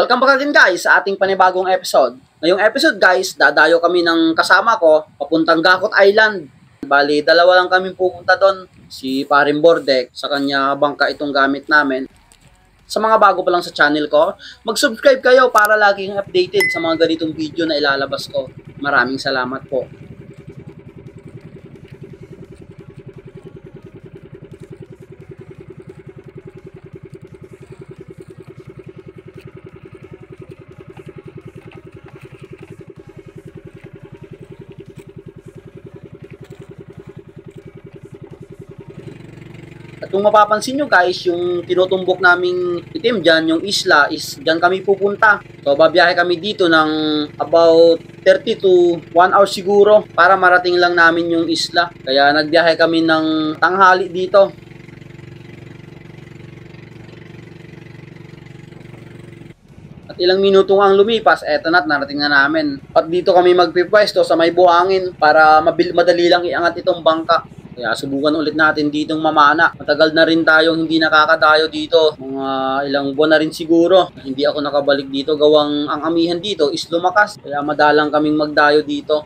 Welcome back again guys sa ating panibagong episode. Ngayong episode guys, dadayo kami ng kasama ko papuntang Gakot Island. Bali, dalawa lang kami pupunta doon. Si Paring Bordek, sa kanya bangka itong gamit namin. Sa mga bago pa lang sa channel ko, mag-subscribe kayo para laging updated sa mga ganitong video na ilalabas ko. Maraming salamat po. At kung mapapansin nyo guys, yung tinutumbok naming itim dyan, yung isla, is dyan kami pupunta. So, babiyahe kami dito ng about 30 to 1 hour siguro para marating lang namin yung isla. Kaya nagbiyahe kami ng tanghali dito. At ilang minuto ang lumipas, eto na't narating na namin. At dito kami magpipwesto sa may buhangin para madali lang iangat itong bangka. Kaya subukan ulit natin ditong mamana. Matagal na rin tayong hindi nakakadayo dito. Mga ilang buwan na rin siguro. Hindi ako nakabalik dito. Gawang ang amihan dito is lumakas. Kaya madalang kaming magdayo dito.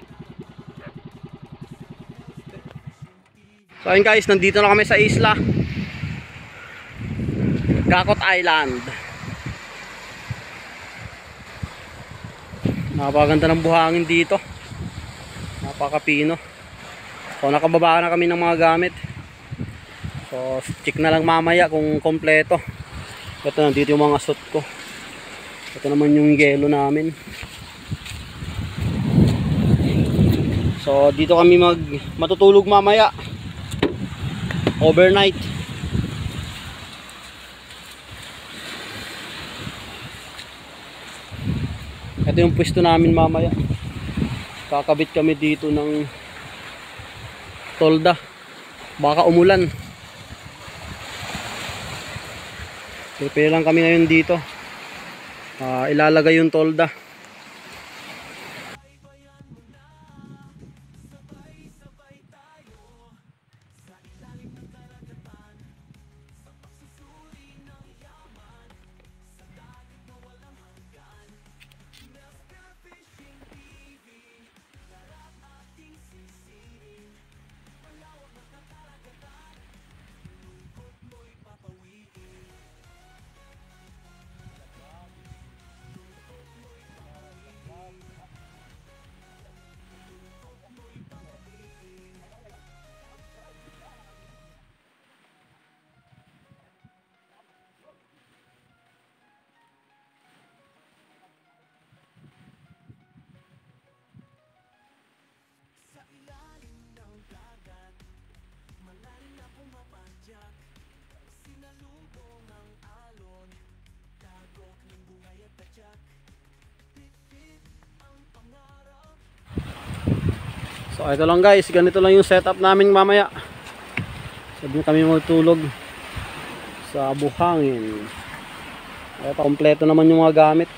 So ayun guys, nandito na kami sa isla. Gakot Island. Napakaganda ng buhangin dito. Napakapino. So nakababa na kami ng mga gamit. So check na lang mamaya kung kompleto. Ito nandito yung mga suit ko. Ito naman yung yelo namin. So dito kami matutulog mamaya. Overnight. Ito yung pwesto namin mamaya. Kakabit kami dito ng tolda, baka umulan. Prepare lang kami ngayon dito. Ilalagay yung tolda. So ito lang guys, ganito lang yung setup namin mamaya. Sabi kami magtulog sa buhangin. Ito kompleto naman yung mga gamit.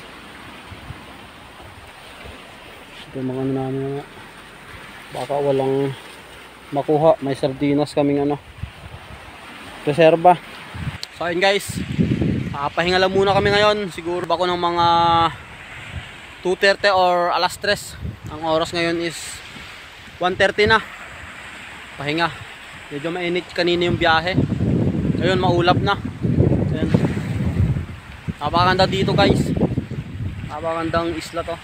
Ito yung mga ano namin. Baka walang makuha. May sardinas kaming reserva. So ayun guys, pahinga lang muna kami ngayon. Siguro bako ng mga 2:30 or alas 3. Ang oras ngayon is 1:30 na. Pahinga. Medyo mainit kanina yung biyahe. Ngayon maulap na. Ayan. Napakaganda dito guys. Napakagandang isla to.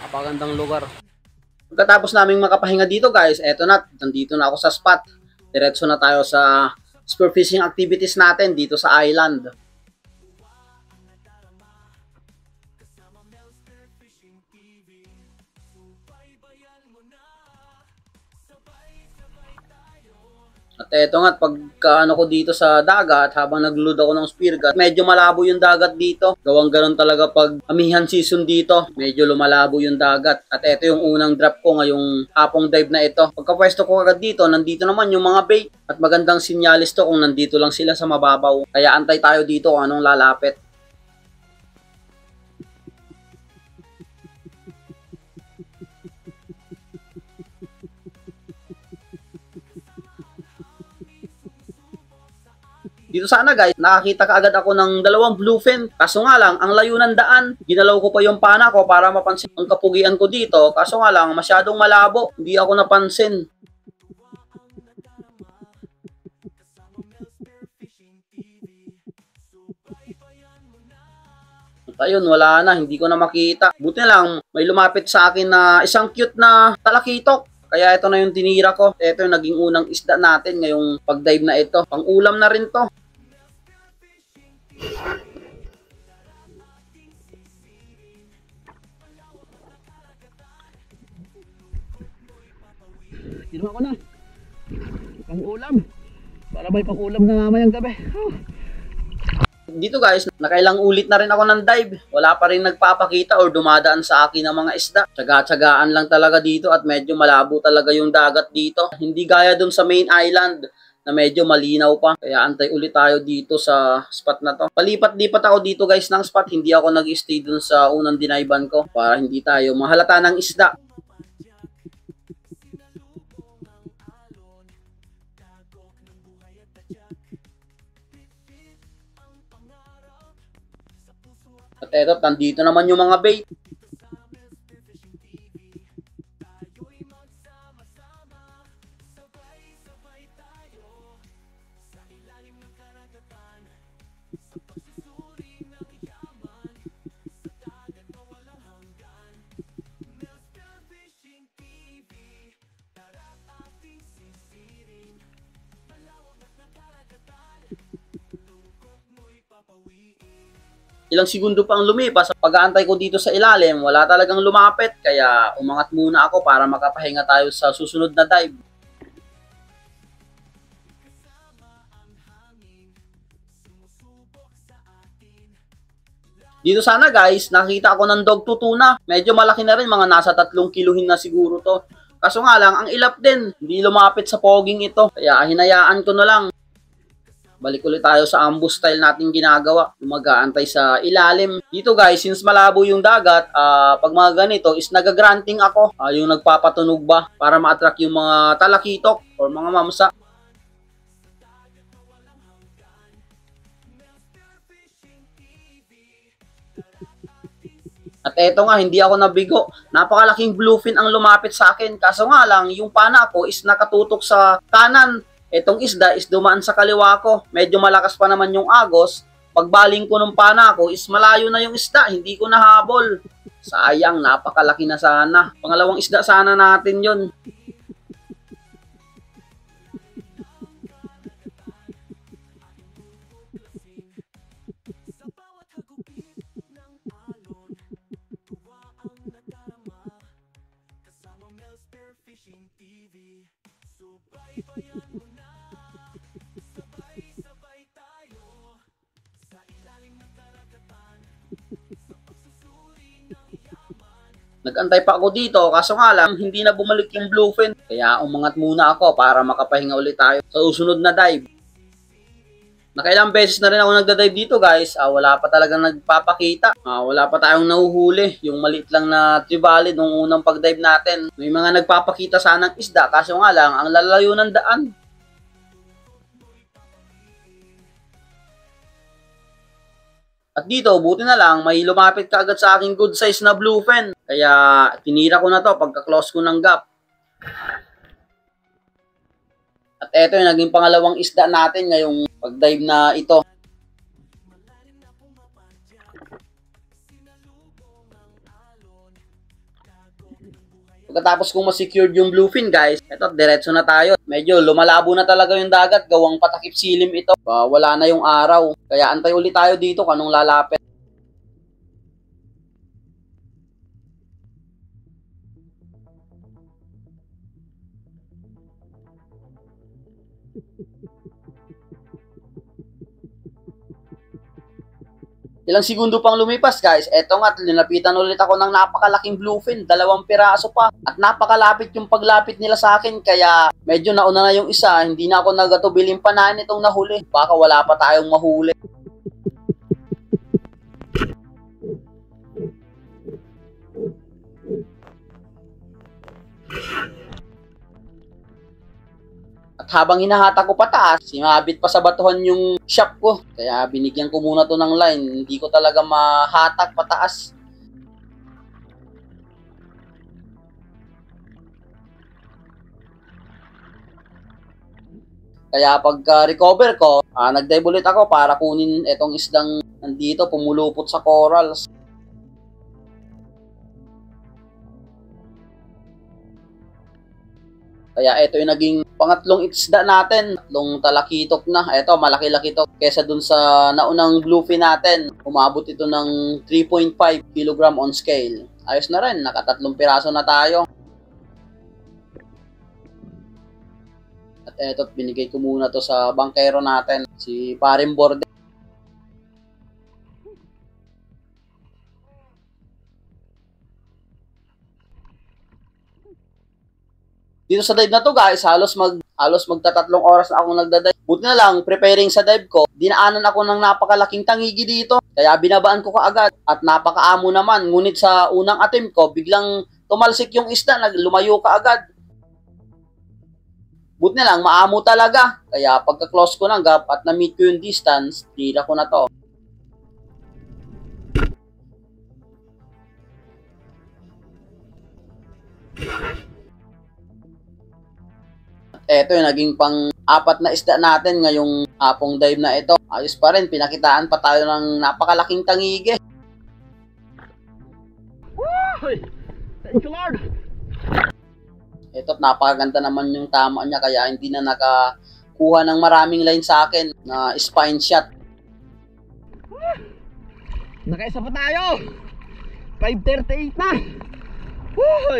Napakagandang lugar. Pagkatapos naming makapahinga dito guys, eto na. Nandito na ako sa spot. Diretso na tayo sa spearfishing activities natin dito sa island. At eto nga, pagka ko dito sa dagat, habang nagload ako ng speargut, medyo malabo yung dagat dito. Gawang ganon talaga pag amihan season dito, medyo lumalabo yung dagat. At eto yung unang drop ko ngayong hapong dive na ito. Pagkapwesto ko agad dito, nandito naman yung mga bait. At magandang sinyalis to kung nandito lang sila sa mababaw. Kaya antay tayo dito kung anong lalapit. Dito sana guys, nakakita kaagad ako ng dalawang bluefin. Kaso nga lang, ang layo ng daan. Ginalaw ko pa yung pana ko para mapansin ang kapugian ko dito. Kaso nga lang, masyadong malabo. Hindi ako napansin. At ayun, wala na. Hindi ko na makita. Buti na lang, may lumapit sa akin na isang cute na talakitok. Kaya ito na yung tinira ko. Ito yung naging unang isda natin ngayong pag-dive na ito. Pang-ulam na rin to. Kinuha ko na. Pang-ulam. Para may pang-ulam na mamayang gabi. Dito guys, nakailang ulit na rin ako ng dive. Wala pa rin nagpapakita or dumadaan sa akin ng mga isda. Tsaga-tsagaan lang talaga dito at medyo malabo talaga yung dagat dito. Hindi gaya dun sa main island na medyo malinaw pa. Kaya antay ulit tayo dito sa spot na to. Palipat-lipat ako dito guys ng spot. Hindi ako nag-stay dun sa unang dinayban ko para hindi tayo mahalata ng isda. At eto, nandito naman yung mga bait. Ilang segundo pang lumipas, pag-aantay ko dito sa ilalim, wala talagang lumapit, kaya umangat muna ako para makapahinga tayo sa susunod na dive. Dito sana guys, nakita ako ng dog tutuna. Medyo malaki na rin, mga nasa 3 kiluhin na siguro to. Kaso nga lang, ang ilap din, hindi lumapit sa poging ito, kaya hinayaan ko na lang. Balik ulit tayo sa ambush style natin ginagawa. Yung mag-aantay sa ilalim. Dito guys, since malabo yung dagat, pag mga ganito is nag-granting ako. Yung nagpapatunog ba para ma-attract yung mga talakitok or mga mamsa. At eto nga, hindi ako nabigo. Napakalaking bluefin ang lumapit sa akin. Kaso nga lang, yung pana ko is nakatutok sa kanan. Etong isda is dumaan sa kaliwa ko. Medyo malakas pa naman yung agos. Pagbaling ko ng pana ko is malayo na yung isda. Hindi ko nahabol. Sayang, napakalaki na sana. Pangalawang isda sana natin yon. Nag-antay pa ako dito, kaso nga lang, hindi na bumalik yung bluefin. Kaya umangat muna ako para makapahinga ulit tayo sa susunod na dive. Nakailang beses na rin ako nagda-dive dito guys, wala pa talagang nagpapakita. Wala pa tayong nahuhuli, yung maliit lang na trevally nung unang pag-dive natin. May mga nagpapakita sanang isda, kaso nga lang, ang lalayo ng daan. At dito, buti na lang, may lumapit kaagad sa aking good size na bluefin. Kaya, tinira ko na to pagka-close ko ng gap. At eto yung naging pangalawang isda natin ngayong pag-dive na ito. Pagkatapos kong ma-secured yung bluefin guys, eto diretso na tayo. Medyo lumalabo na talaga yung dagat, gawang patakip silim ito. Wala na yung araw. Kaya antay ulit tayo dito kanong lalapit. Ilang segundo pang lumipas guys, eto nga, linapitan ulit ako ng napakalaking bluefin, 2 piraso pa. At napakalapit yung paglapit nila sa akin, kaya medyo nauna na yung isa, hindi na ako nagatubiling panahin itong nahuli. Baka wala pa tayong mahuli. At habang hinahata ko pataas, simabit pa sa batuhan yung shop ko. Kaya binigyan ko muna to ng line. Hindi ko talaga mahatak pataas. Kaya pagka-recover ko, nag-dive ulit ako para kunin itong isdang nandito, pumulupot sa corals. Kaya ito yung naging pangatlong isda natin. Tatlong talakitok na. Ito, malaki-laki to. Kesa dun sa naunang bluefin natin, umabot ito ng 3.5 kg on scale. Ayos na rin, nakatatlong piraso na tayo. At eto, binigay ko muna to sa bangkero natin, si Paring Borde. Dito sa dive na to guys, halos magtatatlong oras na akong nagdadive. Buti na lang, preparing sa dive ko, dinaanan ako ng napakalaking tangigi dito. Kaya binabaan ko kaagad at napakaamo naman. Ngunit sa unang attempt ko, biglang tumalsik yung isda, lumayo kaagad. Buti na lang, maamo talaga. Kaya pagka-close ko ng gap at na-meet ko yung distance, tira ko na to. Ito yung naging pang-apat na isda natin ngayong hapong dive na ito. Ayos pa rin, pinakitaan pa tayo ng napakalaking tangige. Woo! Thank you Lord! Ito, napakaganda naman yung tama niya kaya hindi na nakakuha ng maraming line sa akin na spine shot. Nakaisa pa tayo! 5:38 na! Woo!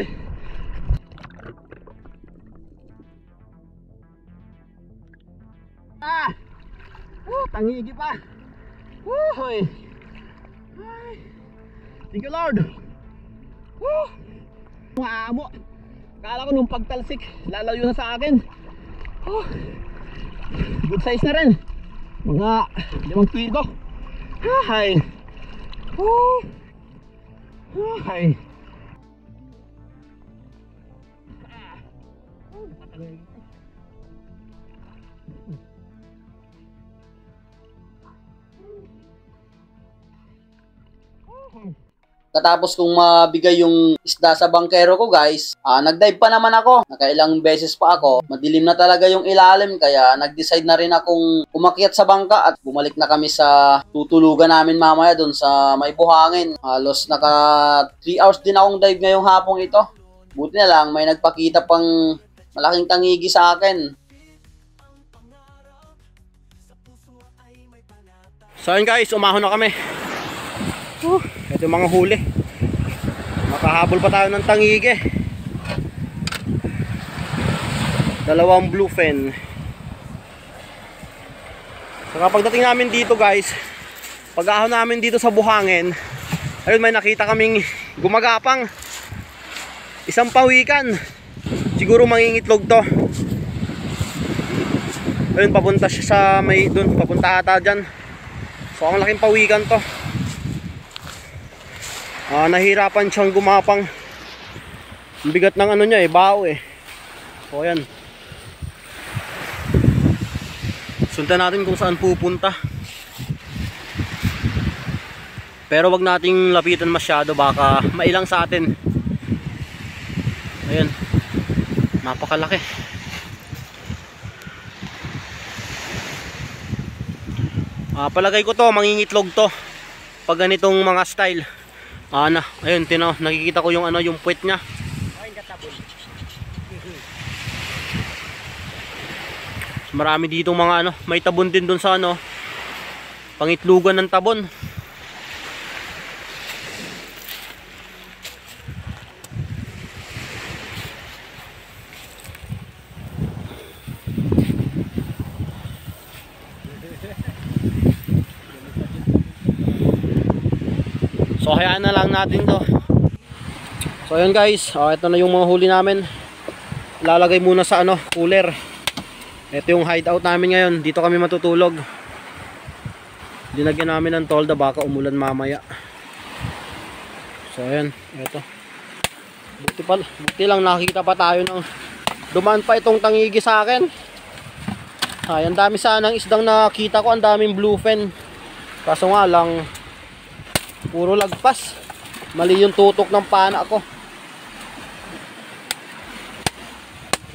Tangigi pa! Woo! Thank you Lord! Woo! Mga amo! Kala ko nung pagtalsik, lalayo na sa akin. Oh, good size na rin. Mga 5 kilo. Ay. Oh. Ay. Katapos kong mabigay yung isda sa bangkero ko guys, nag-dive pa naman ako. Nakailang beses pa ako. Madilim na talaga yung ilalim kaya nag-decide na rin akong umakyat sa bangka at bumalik na kami sa tutulugan namin mamaya dun sa may buhangin. Halos naka 3 hours din akong dive ngayong hapong ito. Buti na lang may nagpakita pang malaking tangigi sa akin. So yun guys, umahon na kami. Ito yung mga huli. Makahabol pa tayo ng tangige. 2 bluefin. So kapag dating namin dito guys, pag-ahon namin dito sa buhangin, ayun may nakita kaming gumagapang. Isang pawikan. Siguro mangingitlog to. Ayun, papunta siya sa may doon, papunta ata dyan. So ang laking pawikan to. Nahirapan siyang gumapang. Ang bigat ng ano niya bao So ayan. Sundan natin kung saan pupunta. Pero wag nating lapitan masyado, baka mailang sa atin. Ayan. Napakalaki. Palagay ko to, mangingitlog to pag ganitong mga style. Ayun, nakikita ko yung yung puwet niya. Marami dito mga may tabon din dun sa pangitlugan ng tabon. So hayaan na lang natin to. So ayun guys, ito na yung mga huli namin. Lalagay muna sa cooler. Ito yung hideout namin ngayon. Dito kami matutulog. Dinagyan namin ng tolda, baka umulan mamaya. So ayan, ito. Buti lang nakikita pa tayo ng dumaan pa itong tangigi sa akin. Ay, ang dami sanang isdang nakita ko, ang daming bluefin. Kaso nga lang, puro lagpas. Mali yung tutok ng pana ko.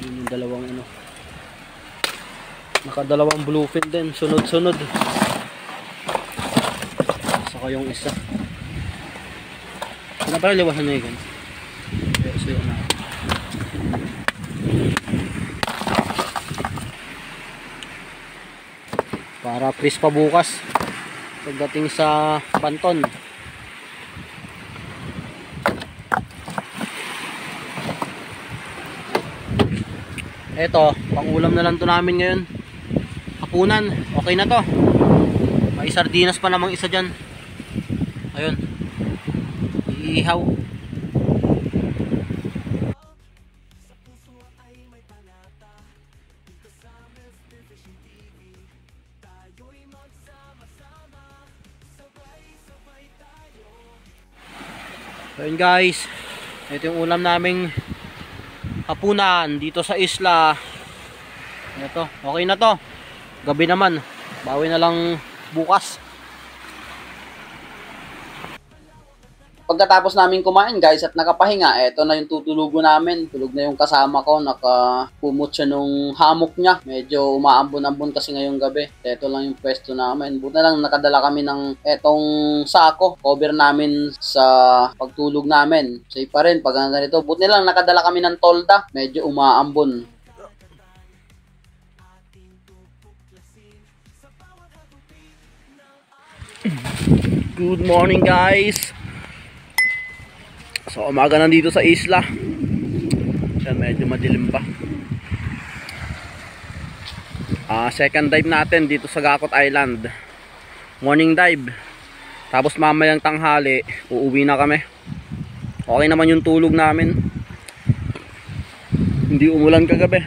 Yun yung dalawang ano. Nakadalawang bluefin din, sunod-sunod. Saka yung isa. Ano pala liwasan na yun? Pero sa'yo na. Para crisp pa bukas pagdating sa Banton. Eto, pang-ulam na lang to namin ngayon. Hapunan, okay na to. May sardinas pa namang isa dyan. Ayun, iihaw. So yun guys, ito yung ulam naming hapunan dito sa isla. Ito, okay na to. Gabi naman, bawi na lang bukas. Pagkatapos namin kumain guys at nakapahinga, eto na yung tutulugo namin. Tulog na yung kasama ko, nakapumot siya nung hammock niya. Medyo umaambon-ambon kasi ngayong gabi. Eto lang yung pwesto namin. Buti na lang nakadala kami ng etong sako, cover namin sa pagtulog namin. Safe pa rin pag ganito. Buti na lang nakadala kami ng tolda, medyo umaambon. Good morning guys. So umaga nandito sa isla. Yan, medyo madilim pa. Second dive natin dito sa Gakot Island. Morning dive. Tapos mamayang tanghali uuwi na kami. Okay naman yung tulog namin. Hindi umulan kagabi.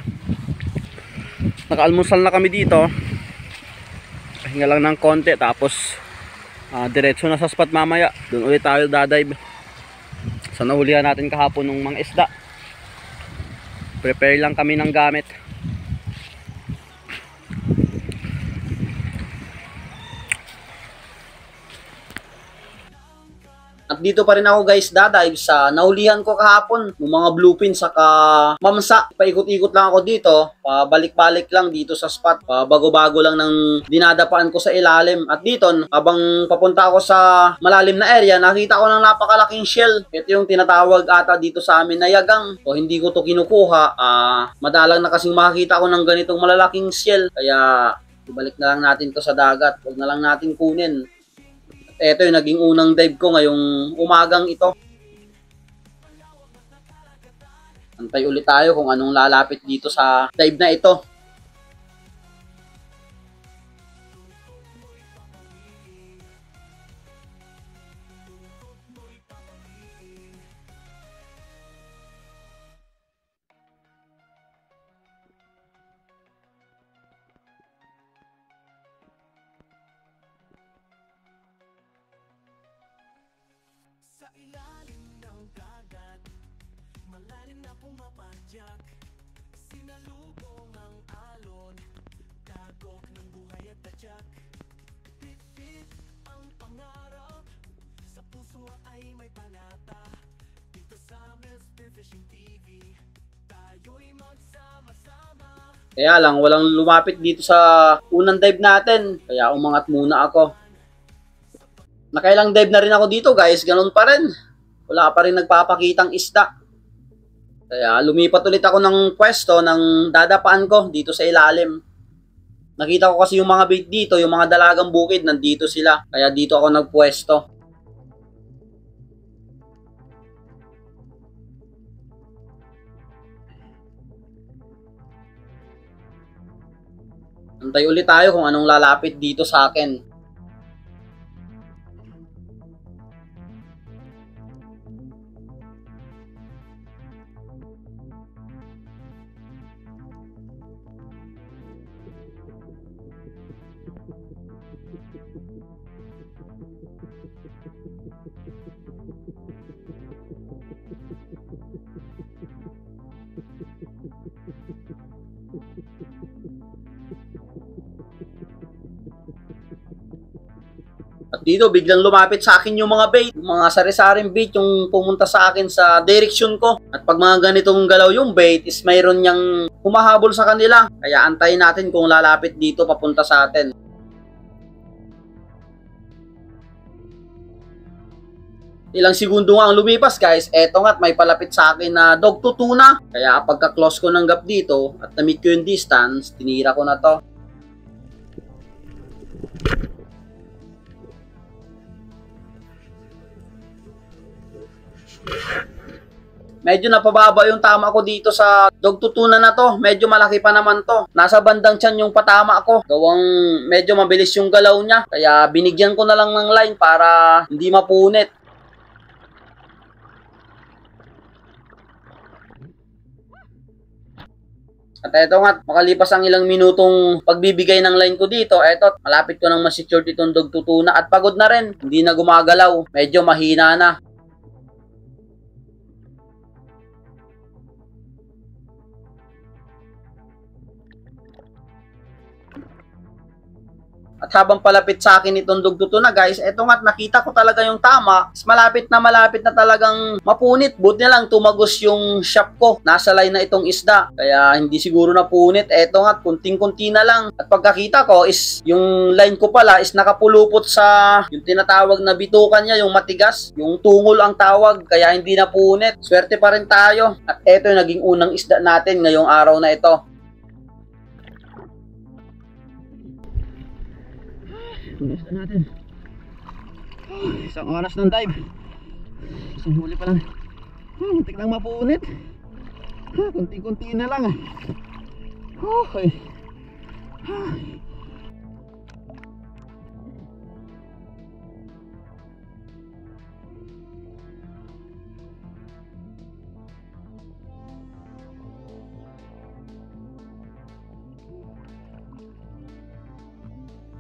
Nakaalmusal na kami dito. Pahinga lang ng konti. Tapos diretso na sa spot mamaya. Doon ulit tayo dadive. So nahulihan natin kahapon ng mga isda. Prepare lang kami ng gamit. At dito pa rin ako guys dadive sa nahulihan ko kahapon ng mga bluefin saka mamsa. Paikot-ikot lang ako dito, pabalik-balik lang dito sa spot. Bago-bago lang ng dinadapaan ko sa ilalim. At dito, habang papunta ako sa malalim na area, nakita ko ng napakalaking shell. Ito yung tinatawag ata dito sa amin na yagang. So hindi ko to kinukuha. Madalang na kasing makakita ko ng ganitong malalaking shell. Kaya ibalik na lang natin to sa dagat. Huwag na lang natin kunin. Ito yung naging unang dive ko ngayong umagang ito. Antay ulit tayo kung anong lalapit dito sa dive na ito. Sa ilalim ng dagat, malalim na pumapadyak. Sinalubong ang alon, dagok ng buhay at tadyak. Bit-bit ang pangarap, sa puso ay may panata. Dito sa Mel Spearfishing TV, tayo'y magsama-sama. Kaya lang, walang lumapit dito sa unang dive natin. Kaya umangat muna ako. Nakailang dive na rin ako dito guys, ganun pa rin. Wala pa rin nagpapakitang isda. Kaya lumipat ulit ako ng pwesto ng dadapaan ko dito sa ilalim. Nakita ko kasi yung mga bait dito, yung mga dalagang bukid, nandito sila. Kaya dito ako nagpwesto. Antay ulit tayo kung anong lalapit dito sa akin. dito biglang lumapit sa akin yung mga bait, yung mga sari-saring bait yung pumunta sa akin sa direction ko. At pag mga ganitong galaw yung bait is mayroon niyang humahabol sa kanila. Kaya antayin natin kung lalapit dito papunta sa atin. Ilang segundo nga ang lumipas guys, eto nga't may palapit sa akin na dog to tuna. Kaya pagka-close ko ng gap dito at na-meet ko yung distance, tinira ko na to. Medyo napababa yung tama ko dito sa dog to tuna na to. Medyo malaki pa naman to. Nasa bandang tiyan yung patama ko. Gawang medyo mabilis yung galaw niya. Kaya binigyan ko na lang ng line para hindi mapunit. At eto nga, makalipas ang ilang minutong pagbibigay ng line ko dito, eto, malapit ko nang ma-secure itong dog to tuna at pagod na rin. Hindi na gumagalaw. Medyo mahina na. At habang palapit sa akin itong dog to tuna guys, eto nga nakita ko talaga yung tama. Malapit na talagang mapunit. Buti na lang tumagos yung shop ko. Nasa line na itong isda. Kaya hindi siguro napunit. Eto nga, kunting-kunti na lang. At pagkakita ko is yung line ko pala is nakapulupot sa yung tinatawag na bitukan niya, yung matigas. Yung tungol ang tawag. Kaya hindi napunit. Swerte pa rin tayo. At eto yung naging unang isda natin ngayong araw na ito. Isda natin. Isang oras ng dive. Isang huli pa lang. Muntik lang mapunit. Kunti-kunti na lang. Okay.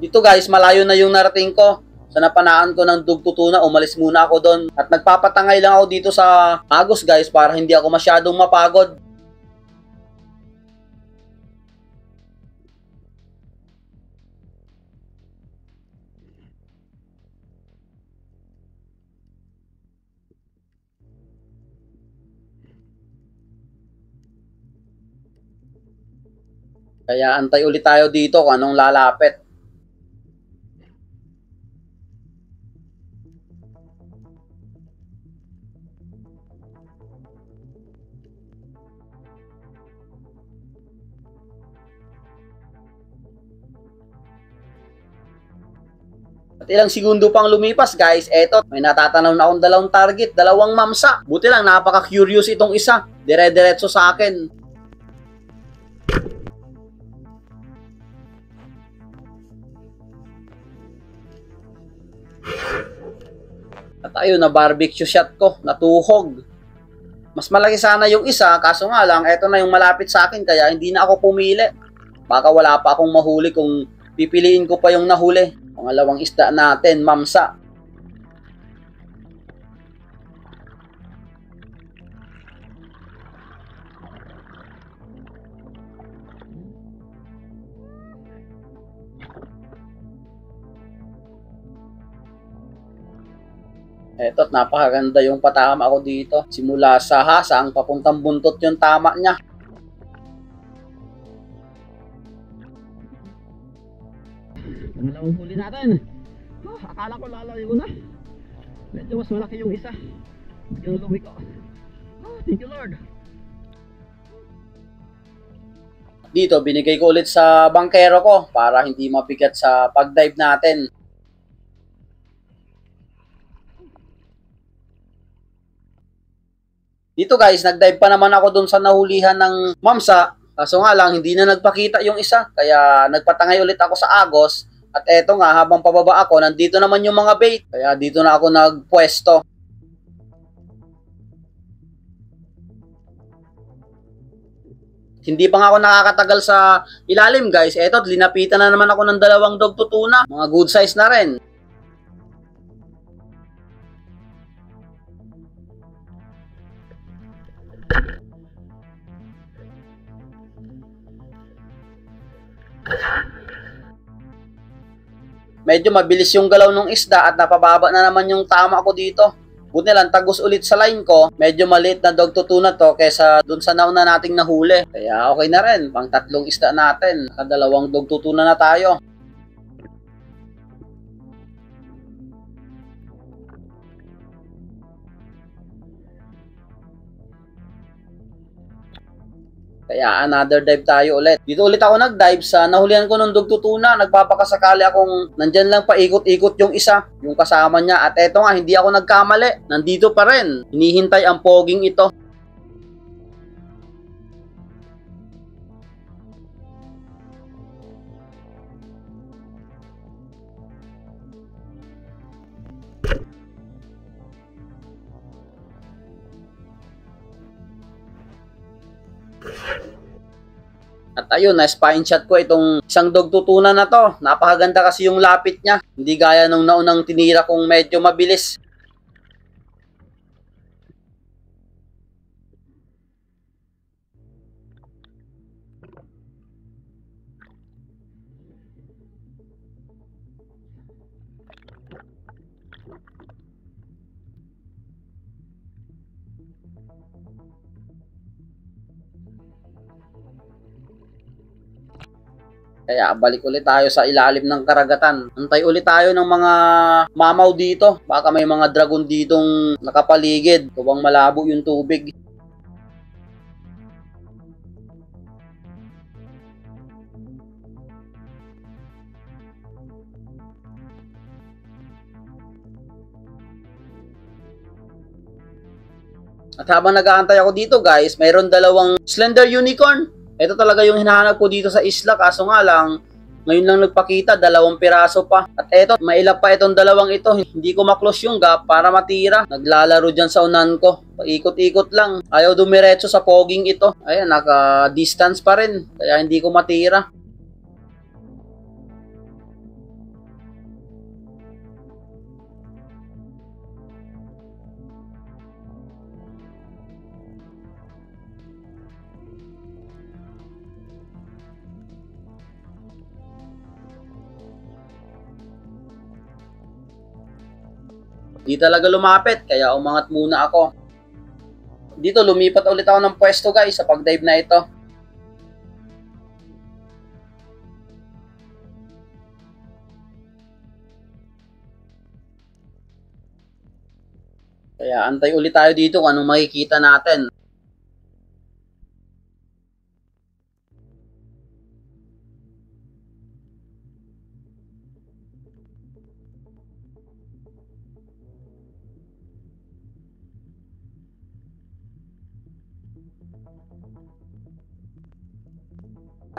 Dito guys, malayo na yung narating ko. Sa napanaan ko ng dog to tuna, umalis muna ako doon. At nagpapatangay lang ako dito sa Agos guys para hindi ako masyadong mapagod. Kaya antay ulit tayo dito kung anong lalapit. At ilang segundo pang lumipas guys, eto, may natatanaw na akong dalawang target, dalawang mamsa. Buti lang, napaka-curious itong isa. Dire-diretso sa akin. At ayun, na barbecue shot ko, natuhog. Mas malaki sana yung isa, kaso nga lang, eto na yung malapit sa akin, kaya hindi na ako pumili. Baka wala pa akong mahuli kung pipiliin ko pa yung nahuli. Pangalawang isda natin, mamsa. Eto't napakaganda yung patama ko dito. Simula sa hasang papuntang buntot yung tama niya. Pangalawang huli natin. Akala ko lalayo na. Medyo mas malaki yung isa. Yung lumi ko. Thank you Lord. Dito binigay ko ulit sa bangkero ko para hindi mabigat sa pag-dive natin. Dito guys, nag-dive pa naman ako dun sa nahulihan ng mamsa. Kaso nga lang, hindi na nagpakita yung isa. Kaya nagpatangay ulit ako sa Agos. At eto nga, habang pababa ako, nandito naman yung mga bait. Kaya dito na ako nagpwesto. Hindi pa nga ako nakakatagal sa ilalim guys. Eto, linapitan na naman ako ng dalawang dog to tuna. Mga good size na rin. medyo mabilis yung galaw ng isda at napababa na naman yung tama ko dito. Buti lang, tagos ulit sa line ko. Medyo maliit na dog tutuna to kesa dun sa nauna nating nahuli. Kaya okay na rin, pang 3 isda natin. Nakadalawang dog tutuna na tayo. Kaya another dive tayo ulit. Dito ulit ako nag-dive sa nahulihan ko ng dugtutuna. Nagpapakasakali akong nandyan lang paikot-ikot yung isa, yung kasama niya. At eto nga, hindi ako nagkamali. Nandito pa rin. Hinihintay ang poging ito. At ayun, na-spine shot ko itong isang dog tutunan na to. Napakaganda kasi yung lapit niya. Hindi gaya nung naunang tinira kong medyo mabilis. Kaya balik ulit tayo sa ilalim ng karagatan. Antay ulit tayo ng mga mamaw dito. Baka may mga dragon ditong nakapaligid. Kubang malabo yung tubig. At habang nag-aantay ako dito guys, mayroon dalawang slender unicorn. Ito talaga yung hinahanap ko dito sa isla, kaso nga lang, ngayon lang nagpakita, 2 piraso pa. At eto, mailap pa itong dalawang ito. Hindi ko maklose yung gap para matira. Naglalaro dyan sa unan ko. Paikot-ikot lang. Ayaw dumiretso sa poging ito. Ayan, naka-distance pa rin. Kaya hindi ko matira. Di talaga lumapit, kaya umangat muna ako. Dito, lumipat ulit ako ng pwesto guys sa pag-dive na ito. Kaya antay ulit tayo dito kung anong makikita natin.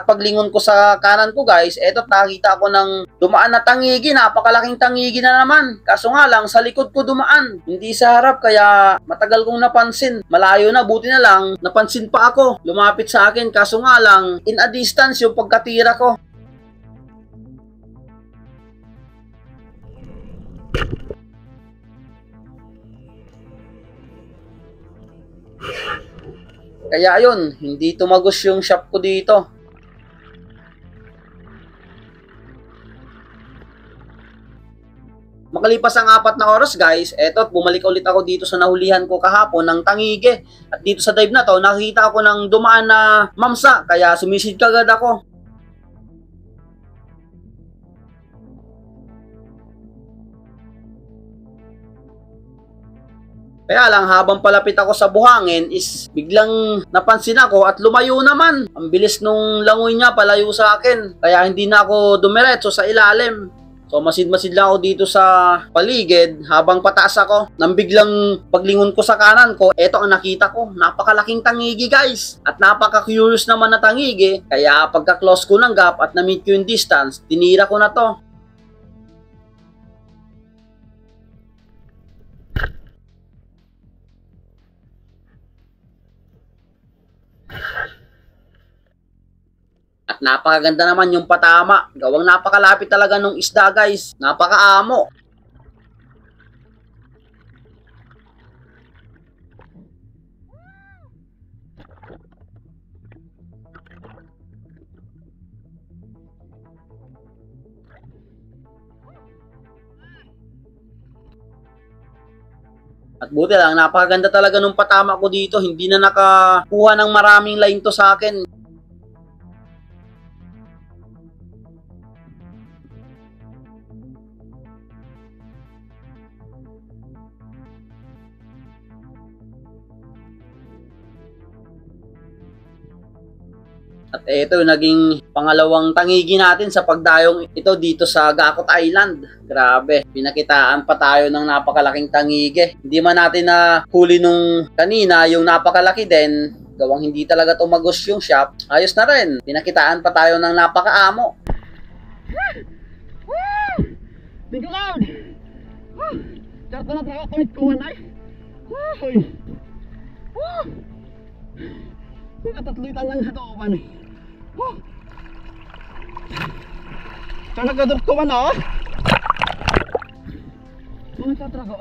Paglingon ko sa kanan ko guys, eto nakita ko ng dumaan na tangigi, napakalaking tangigi na naman. Kaso nga lang, sa likod ko dumaan, hindi sa harap, kaya matagal kong napansin. Malayo na, buti na lang, napansin pa ako. Lumapit sa akin, kaso nga lang, in a distance yung pagkatira ko. Kaya ayun, hindi tumagos yung shop ko dito. Makalipas ang 4 na oras guys, eto bumalik ulit ako dito sa nahulihan ko kahapon ng tangige. At dito sa dive na to, nakita ako ng dumaan na mamsa, kaya sumisid kagad ako. Kaya lang habang palapit ako sa buhangin is biglang napansin ako at lumayo naman. Ang bilis nung langoy niya palayo sa akin, kaya hindi na ako dumiretso sa ilalim. So masid-masid lang ako dito sa paligid habang pataas ako. Nang biglang paglingon ko sa kanan ko, eto ang nakita ko. Napakalaking tangigi guys. At napaka-curious naman na tangigi. Kaya pagka-close ko ng gap at na-meet ko yung distance, tinira ko na to. At napakaganda naman yung patama. Gawang napakalapit talaga nung isda guys. Napakaamo. At buti lang, napakaganda talaga nung patama ko dito. Hindi na nakakuha ng maraming line to sa akin. At ito, naging pangalawang tangigi natin sa pagdayong ito dito sa Gakot Island. Grabe, pinakitaan pa tayo ng napakalaking tangige. Hindi man natin na huli nung kanina, yung napakalaki din. Gawang hindi talaga tumagos yung shop. Ayos na rin, pinakitaan pa tayo ng napakaamo. Thank you, Lord! Sarap na nakakamit ko man ay. Katatluitan lang ito ko man. Saan nagkadurot ko man oh? Mga tatra ko.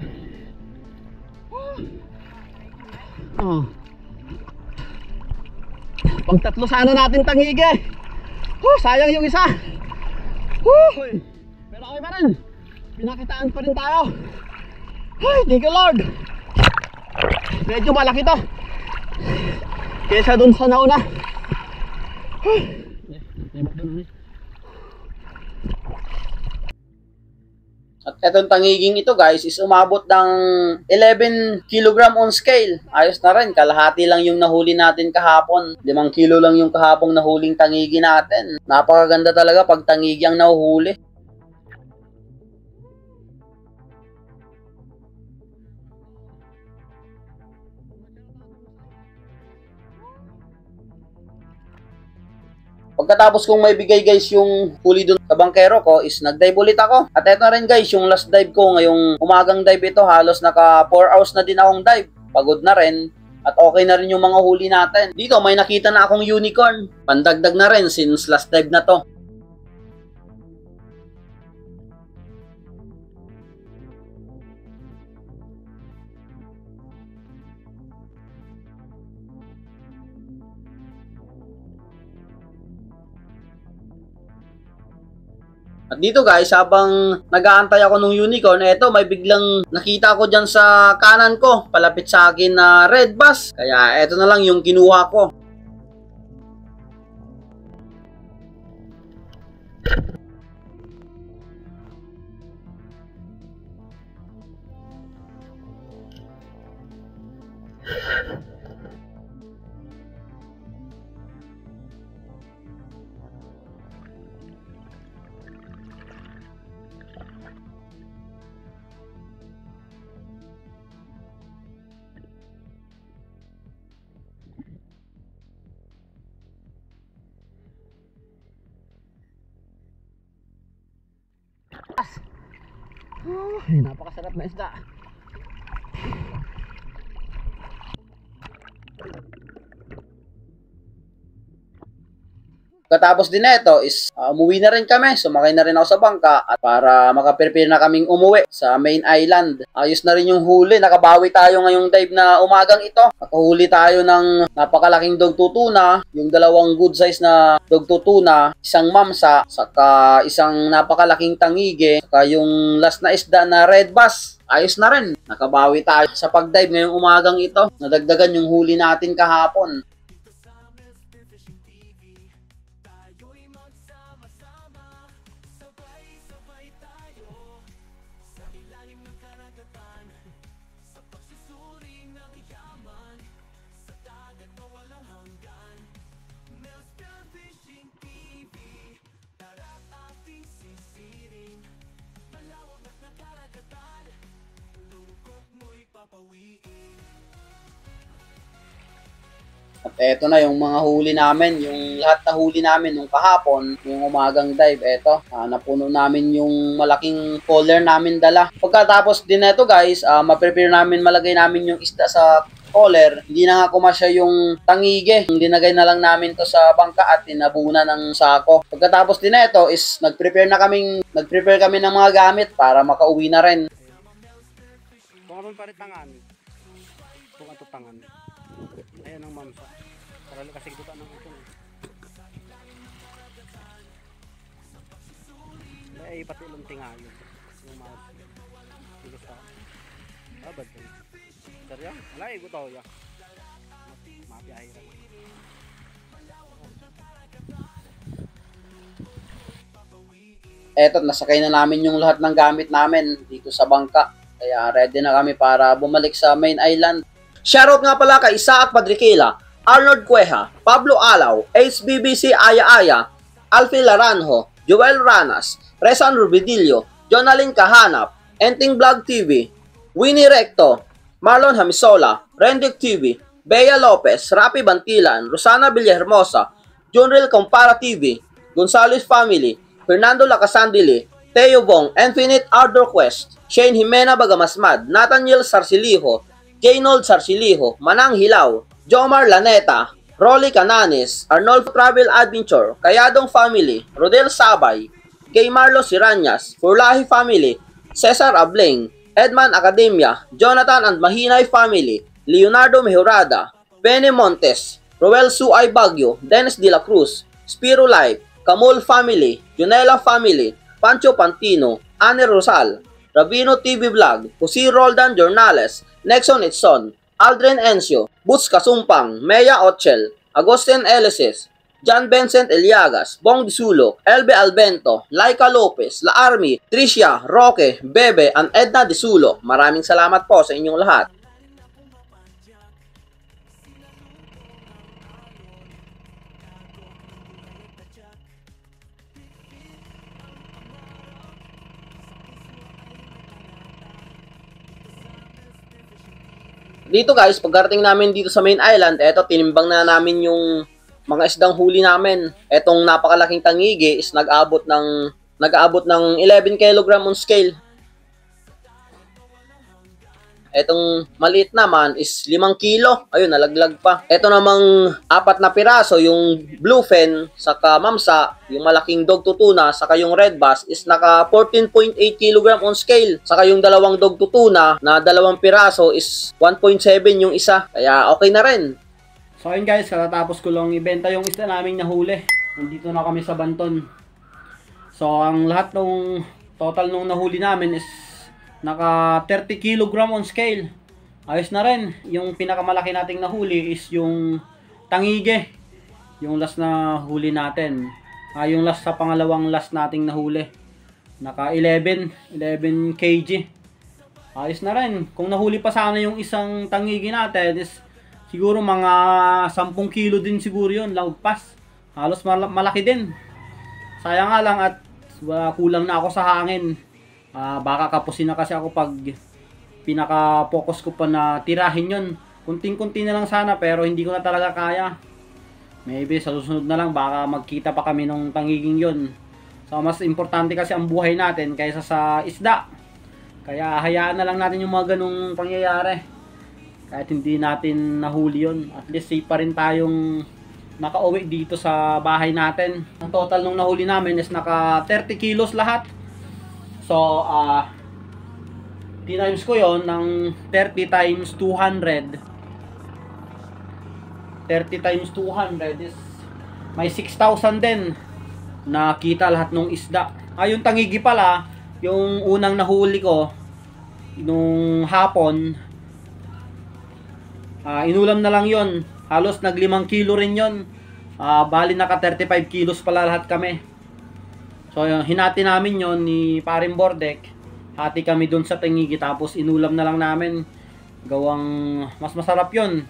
Pang tatlo sana natin tangige. Sayang yung isa. Pero okay pa rin. Pinakitaan pa rin tayo. Thank you, Lord. Medyo malaki to kesa dun sa nauna. At etong tangiging ito guys is umabot ng 11 kg on scale. Ayos na rin, kalahati lang yung nahuli natin kahapon. 5 kilo lang yung kahapong nahuling tangigi natin. Napakaganda talaga pag tangigi ang nahuhuli. Pagkatapos kong may bigay guys yung huli dun sa bangkero ko is nag-dive ulit ako. At eto na rin guys yung last dive ko ngayong umagang dive ito. Halos naka 4 hours na din akong dive. Pagod na rin at okay na rin yung mga huli natin. Dito may nakita na akong unicorn. Pandagdag na rin since last dive na to. At dito guys, habang nag-aantay ako ng unicorn, eto may biglang nakita ko dyan sa kanan ko, palapit sa akin na red bass. Kaya eto na lang yung kinuha ko. Napakasarap na isda. Pagkatapos din ito is umuwi na rin kami. Sumakay na rin ako sa bangka at para makaprepare na kaming umuwi sa main island. Ayos na rin yung huli. Nakabawi tayo ngayong dive na umagang ito. Nakahuli tayo ng napakalaking dogtutuna, yung dalawang good size na dogtutuna, isang mamsa, saka isang napakalaking tangige, saka yung last na isda na red bass. Ayos na rin. Nakabawi tayo sa pagdive ngayong umagang ito. Nadagdagan yung huli natin kahapon. At eto na yung mga huli namin, yung lahat na huli namin nung kahapon, yung umagang dive, eto, napuno namin yung malaking collar namin dala. Pagkatapos din eto guys, ma-prepare namin, malagay namin yung isda sa collar. Hindi na nga kumasya yung tangige. Dinagay na lang namin to sa bangka at tinabuna ng sako. Pagkatapos din eto is nag-prepare kami ng mga gamit para makauwi na rin. Kung anong paritangan, kung ato tangan. Ayan ang mamsa. Para kasi kita ng ito. Ay pati lang tingayo. Yung mouse. Sige sa. Abad. Seryo? Wala eh, guto ya. Mabiyahe lang. Eto, nasakay na namin yung lahat ng gamit namin dito sa bangka. Kaya ready na kami para bumalik sa main island. Shoutout nga pala kay Isaac Padriquela, Arnold Cueja, Pablo Alaw, HBBC Aya Aya, Alfie Laranjo, Joel Ranas, Rezan Rubidillo, Jonalyn Kahanap, Enting Vlog TV, Winnie Recto, Marlon Hamisola, Rendic TV, Bea Lopez, Rapi Bantilan, Rosana Villahermosa, Junril Compara TV, Gonzales Family, Fernando Lacasandili, Teo Bong, Infinite Outdoor Quest, Shane Jimena Bagamasmad, Nathaniel Sarcilijo, Jaynold Sarcilijo, Manang Hilaw, Jomar Laneta, Rolly Cananes, Arnold Travel Adventure, Kayadong Family, Rodel Sabay, Kay Marlo Siranyas, Furlahi Family, Cesar Ableng, Edman Academia, Jonathan and Mahinay Family, Leonardo Mejorada, Benny Montes, Roel Suay Bagyo, Dennis De La Cruz, Spiro Life, Kamul Family, Junela Family, Pancho Pantino, Anne Rosal, Rabino TV Vlog, Jose Roldan Jornales, Nexon Itson, Aldrin Encio, Boots Kasumpang, Mea Ochel, Agustin Elises, John Vincent Eliagas, Bong Disulo, Elbe Albento, Laika Lopez, La Army, Tricia, Roque, Bebe, and Edna Disulo. Maraming salamat po sa inyong lahat. Dito guys, pagkarating namin dito sa main island, eto tinimbang na namin yung mga isdang huli namin. Etong napakalaking tangigi is nag-aabot ng 11 kg on scale. Etong maliit naman is 5 kilo. Ayun, nalaglag pa. Eto namang 4 na piraso, yung bluefin, saka mamsa, yung malaking dog tutuna, saka yung red bass is naka 14.8 kg on scale. Saka yung dalawang dog tutuna na 2 piraso is 1.7 yung isa. Kaya okay na rin. So ayun guys, katatapos ko lang ibenta yung isda naming nahuli. Nandito na kami sa Banton. So ang lahat ng total nung nahuli namin is naka 30 kg on scale. Ayos na rin. Yung pinakamalaki nating nahuli is yung tangige. Yung last na huli natin. Yung last sa pangalawang last nating nahuli. Naka 11 kg. Ayos na rin. Kung nahuli pa sana yung isang tangige natin is siguro mga 10 kilo din siguro yun. Lagpas. Halos malaki din. Sayang nga lang at kulang na ako sa hangin. Baka kapusin na kasi ako pag pinaka-focus ko pa na tirahin yun. Kunting-kunti na lang sana pero hindi ko na talaga kaya. Maybe sa susunod na lang baka magkita pa kami ng tangiging yun. So mas importante kasi ang buhay natin kaysa sa isda. Kaya hayaan na lang natin yung mga ganung pangyayari. Kahit hindi natin nahuli yun. At least safe pa rin tayong nakauwi dito sa bahay natin. Ang total nung nahuli namin is naka 30 kilos lahat. So, times ko yon ng 30 times 200. 30 times 200 is may 6,000 din na kita lahat ng isda. Yung tangigi pala, yung unang nahuli ko nung hapon, inulam na lang yon. Halos nag 5 kilo rin yon. Bali naka 35 kilos pala lahat kami. So hinati namin yon ni Paring Bordek. Hati kami dun sa tangigi tapos inulam na lang namin. Gawang mas masarap yon.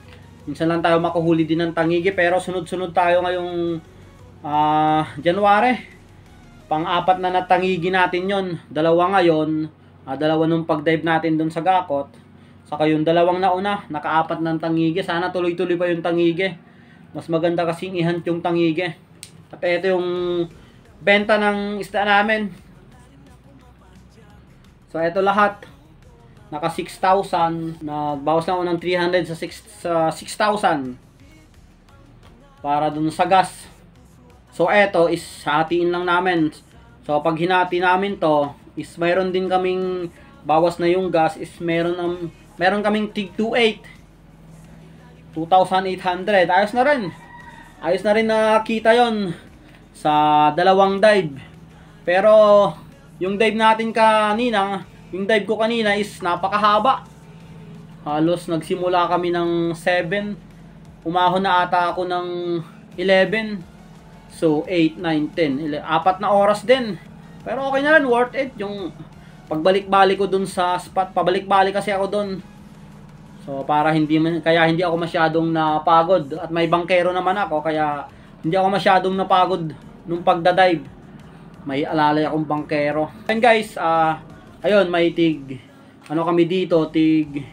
Minsan lang tayo makuhuli din ng tangigi pero sunod-sunod tayo ngayong January. Pang-4 na natangigi natin yon. 2 ngayon, 2 nung pag-dive natin dun sa Gakot. Saka yung 2 nauna, naka-4 ng tangigi. Sana tuloy-tuloy pa yung tangigi. Mas maganda kasing ihunt yung tangigi. At ito yung benta ng isda namin. So ito lahat naka 6,000. Nagbawas na ako ng 300 sa 6,000 para dun sa gas. So ito is hatiin lang namin. So pag hinati namin to is mayroon din kaming bawas na yung gas is meron kaming tig 2,800. Ayos na rin. Ayos na rin nakita yon sa 2 dive. Pero yung dive natin kanina, yung dive ko kanina is napakahaba. Halos nagsimula kami ng 7. Umahon na ata ako ng 11. So 8, 9, 10. 4 na oras din. Pero okay na rin, worth it. Yung pagbalik-balik ko dun sa spot. Pabalik-balik kasi ako dun. So para kaya hindi ako masyadong napagod. At may bangkero naman ako. Kaya hindi ako masyadong napagod nung pagdadive. May alalay akong bangkero. And guys, ayun, may kami dito, tig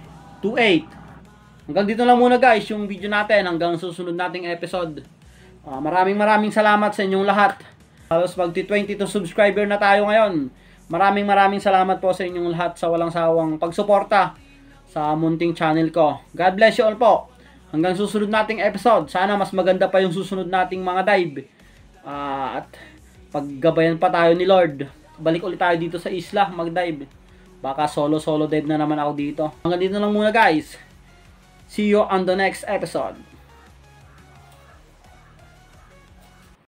2.8. Hanggang dito lang muna guys yung video natin. Hanggang susunod nating episode. Maraming salamat sa inyong lahat. Halos magti-22 subscriber na tayo ngayon. Maraming salamat po sa inyong lahat sa walang sawang pagsuporta sa munting channel ko. God bless you all po. Hanggang susunod nating episode. Sana mas maganda pa yung susunod nating mga dive. At paggabayan pa tayo ni Lord. Balik ulit tayo dito sa isla mag-dive. Baka solo dive na naman ako dito. Hanggang dito lang muna guys. See you on the next episode.